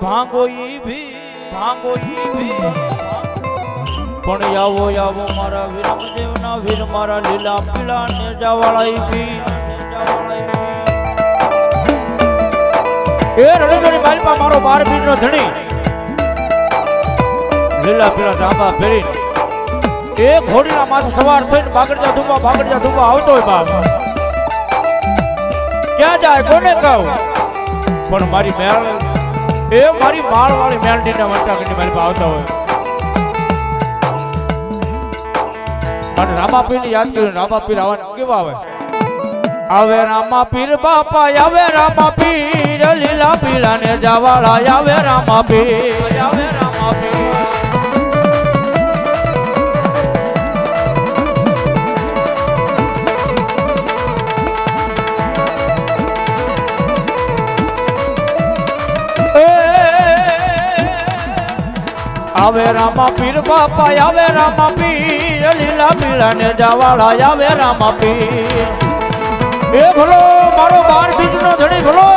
ભાંગો ઈ ભી પણ આવો આવો મારા વીરમદેવના વીર મારા લીલા પીળા નેજાવાળા ઈ ભી એ રણજોની બાલપા મારો 12 બીજનો ધણી લીલા પીળા જાંબા ફેરી એ ઘોડીના માથે સવાર થઈને બાગડજા ધુબા આવતો હોય બાપ ક્યાં જાય કોને કહું પણ મારી મેળ એ મારી માળ વાળી મેલડીના વંટાકડી મારી પાસે આવતા હોય અને રામાપીર ને યાદ કર્યું રામાપીર આવવાના કેવા આવે રામાપીર બાપા આવે રામાપીર લીલા પીળા ને જાવાળા આવે રામાપીર આવે રામાપીર બાપા આવે રામાપીર લીલા પીળા ને જાવાળા આવે રામાપીર એ ભલો મારો 12 બીજનો ધણી ભલો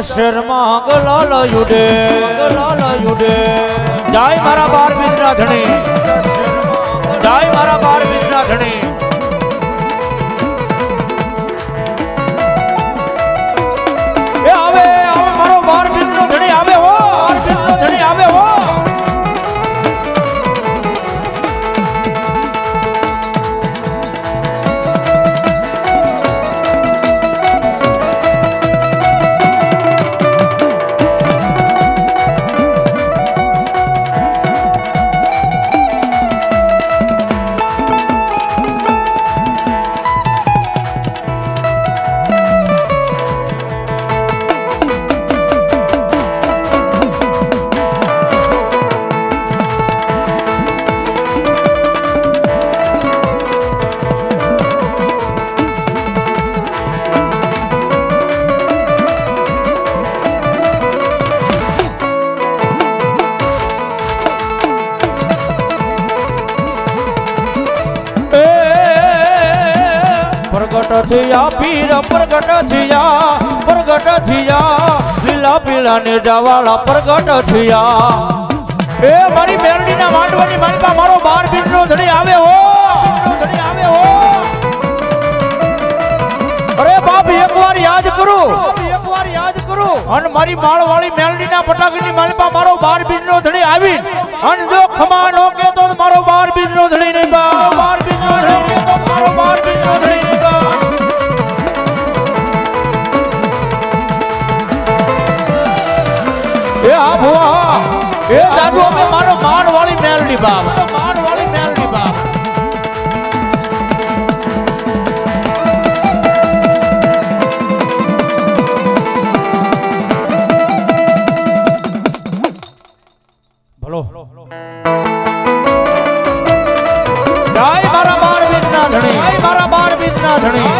શર્મા ગલાલ યુડે જય મારા 12 બીજના ધણી જય મારા 12 બીજના ધણી એ આવે મારો 12 બીજનો ધણી આવે હો 12 બીજનો ધણી આવે હો પ્રગટ થયા લીલા પીળા ને જાવાળા પ્રગટ થયા એ મારી મેરડીના માંડવાની માલિકા મારો 12 બીજનો ધણી આવે હો અરે બાપ એકવાર યાદ કરું અને મારી માળ વાળી મેરડીના ફટાકડીની માલિકા મારો 12 બીજનો ધણી આવી અને જો ખમા નો કે તો મારો 12 બીજનો ધણી નહીં બા 12 બીજનો ધણી તો મારો 12 બીજનો ધણી નહીં બા એ આ ભુવા એ જાદુ અમે મારો માન વાળી મેલડી બાપ માન વાળી મેલડી બાપ ભલો જય મારા 12 બીજના ધણી જય મારા 12 બીજના ધણી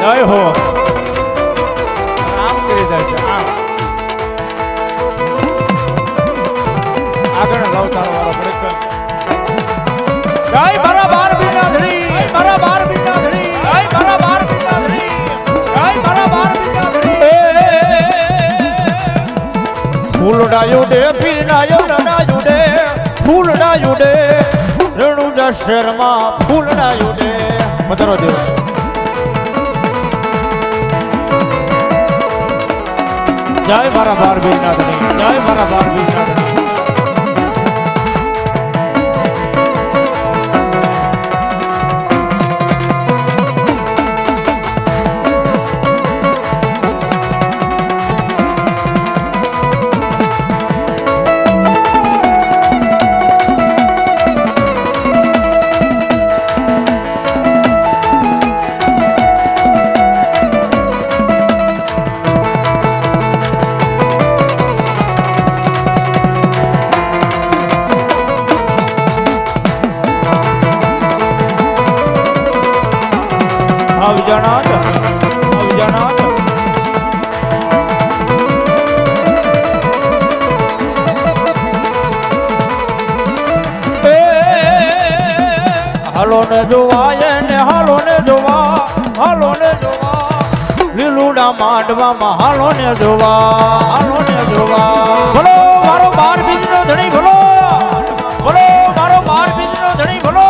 જય હો આમ કરી જાય છે આમ આગળ લાવ તારો વાળો બ્રેક જય મારા 12 બીજના ધણી જય મારા 12 બીજના ધણી જય મારા 12 બીજના ધણી જય મારા 12 બીજના ધણી ફૂલડાયો દે પીનાયો રડાયો દે ફૂલડાયો દે રણુજા શર્મા ફૂલડાયો દે પધારો દેવ જય મારા 12 બીજના ધણી જય મારા 12 બીજના ધણી અવજાનાથ અવજાનાથ હાલો ને જોવા ને હાલો ને જોવા લીલુડા માંડવામાં હાલો ને જોવા ભલો મારો 12 બીજનો ધણી ભલો મારો 12 બીજનો ધણી ભલો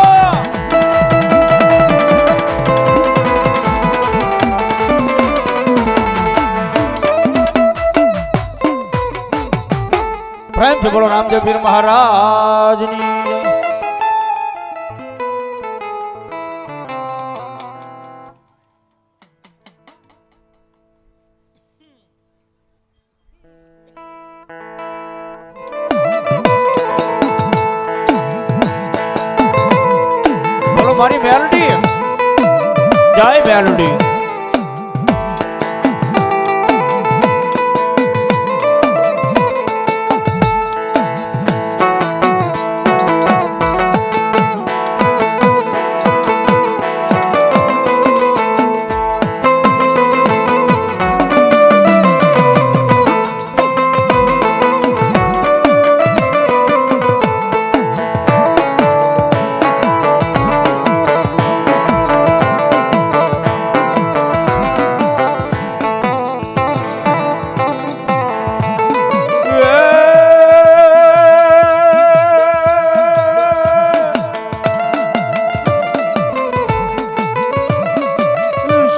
પ્રેમથી બોલો રામદેવ પીર મહારાજની મારી મેલડી જય મેલડી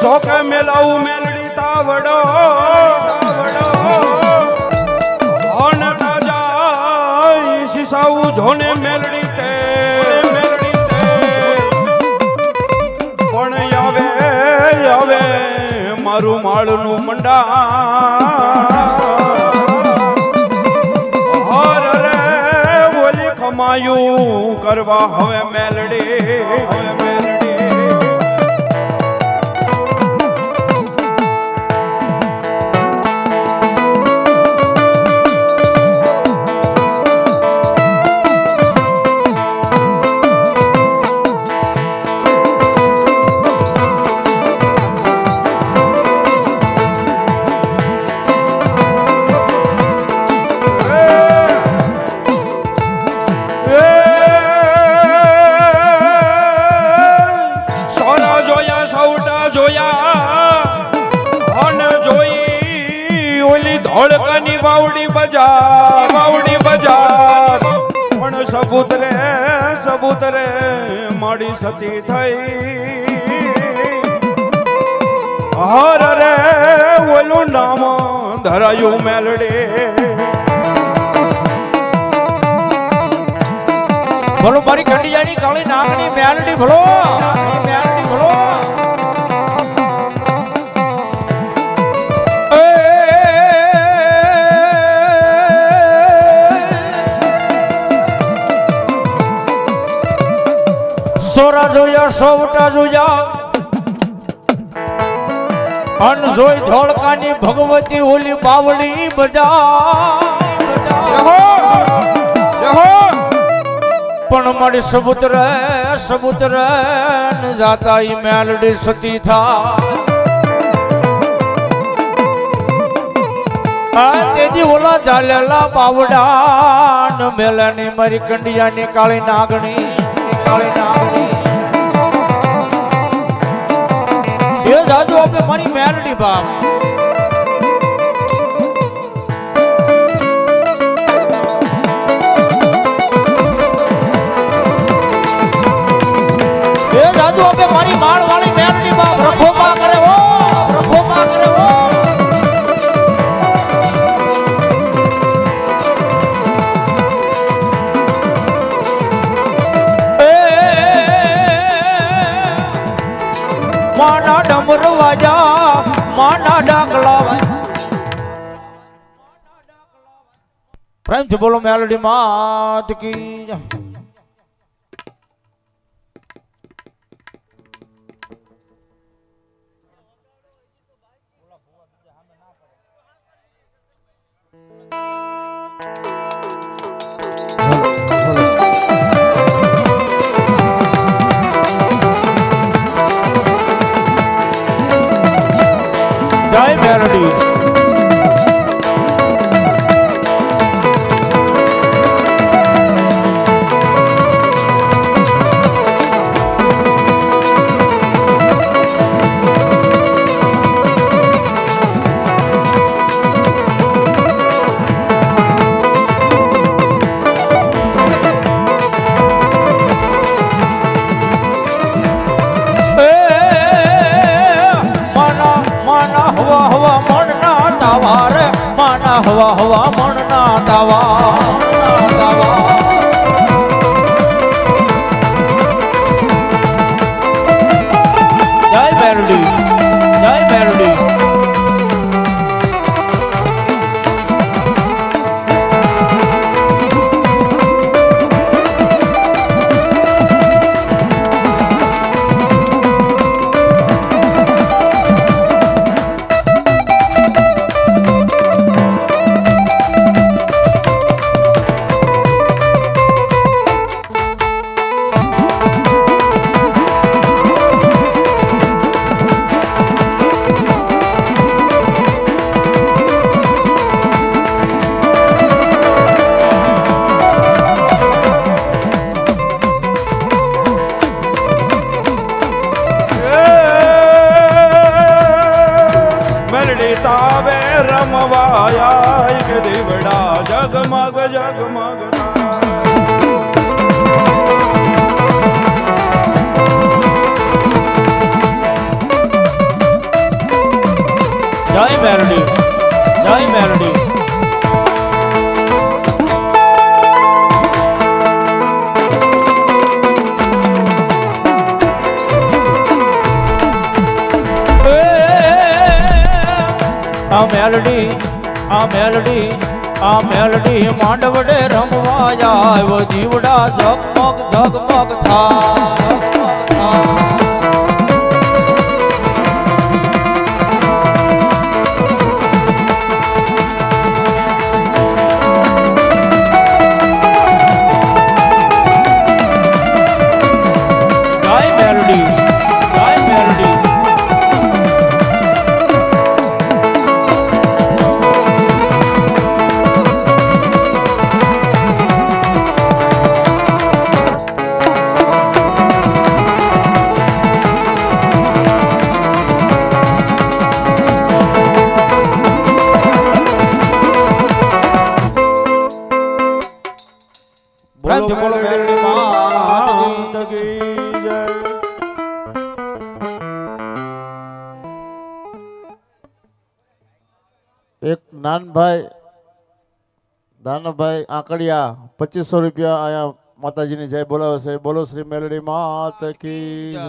શોકે મેલાવું મેલડી તાવડો હોન તાજા શિસાવું જોને મેલડી તે પણ આવે મારું માળનું મંડા હર રે ઓલી ખમાયું કરવા હવે મેલડી ધોળકાની વાવડી બજાર પણ સબૂતરે માડી સતી થઈ હર રે ઓલું નામ ધરાયું મેલડી ભલો મારી કંડિયાની કાળી નાગની મેલડી ભલો સોરા જોયા સોવટા જોયા અન જોઈ ધોળકાની ભગવતી ઓલી બાવડી બજા પણ મારી સબૂતર જાતા ઈ મેલડી સતી થા તેજી ઓલા ચાલેલા બાવડા મેલાની મારી કંડિયાની કાળી નાગણી એ જાજુ આપણે મારી મેલડી બાપ એ જાજુ આપણે મારી માળ વાળી મેલડી બાપ રખોપા કરે હો માના ડમર વાજા માના ડાકલા પ્રેમથી બોલો મેલડી માત કી જય મેલડી. હવા હવા મણના તાવા જય મેલડી જય મેલડી. તાવે રમવાયા કે દેવડા જગમગ જગમગ જય મેલડી જય મેલડી. આ મેલડી આ મેલડી આ મેલડી માંડવડે રમવા આવ્યો જીવડા ઝગમગ ઝગમગ થાય. જય મેલડી જય મેલડી. બોલો મેલડી માત કી જય. એક નાનભાઈ દાનભાઈ આંકડિયા 2500 રૂપિયા અહીંયા માતાજીની જય બોલાવે છે. બોલો શ્રી મેલડી માત કી જય.